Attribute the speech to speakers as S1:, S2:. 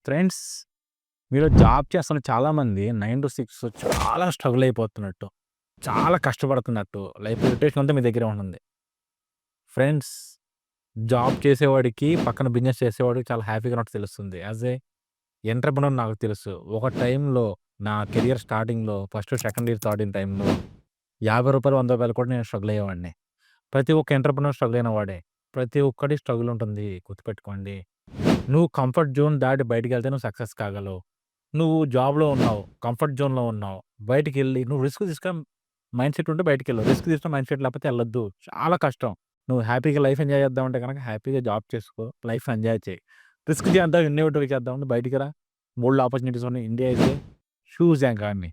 S1: Friends, మీరు job చేస్తున్న చాలామంది 9-6 చాలా స్ట్రగుల్ అయిపోతున్నట్టు, చాలా కష్టపడుతున్నట్టు, లైఫ్ ఇరిటేషన్ అంతా మీ దగ్గరే ఉంటుంది. ఫ్రెండ్స్, జాబ్ చేసేవాడికి, పక్కన బిజినెస్ చేసేవాడికి చాలా హ్యాపీగా ఉన్నట్టు తెలుస్తుంది. యాజ్ ఏ ఎంటర్‌ప్రెన్యూర్ నాకు తెలుసు. ఒక టైంలో నా కెరియర్ స్టార్టింగ్‌లో first, second year, third year టైంలో రూ. 50, రూ. 100 కూడా నేను స్ట్రగుల్ అయ్యేవాడిని. ప్రతి ఒక్క ఎంటర్‌ప్రెన్యూర్ స్ట్రగుల్ అయిన వాడే. ప్రతి ఒక్కడి స్ట్రగుల్ ఉంటుంది. గుర్తుపెట్టుకోండి. నువ్వు కంఫర్ట్ జోన్ దాటి బయటికెళ్తే నువ్వు సక్సెస్ కాగలవు. నువ్వు జాబ్‌లో ఉన్నావు. కంఫర్ట్ జోన్‌లో ఉన్నావు. బయటికెళ్ళి నువ్వు రిస్క్ తీసుకొని మైండ్ సెట్ ఉంటే బయటికెళ్ళు. రిస్క్ తీసుకొని మైండ్ సెట్ లేకపోతే ఎళ్ళొద్దు. చాలా కష్టం. నువ్వు హ్యాపీగా లైఫ్ ఎంజాయ్ చేద్దామంటే గనక హ్యాపీగా జాబ్ చేసుకో. లైఫ్ ఎంజాయ్ చెయి. రిస్క్ చేద్దాం, ఇన్నోవేటివ్ చేద్దామంటే బయటికి రా. బోలెడు ఆపర్చునిటీస్ ఉన్నాయి. India is a huge economy.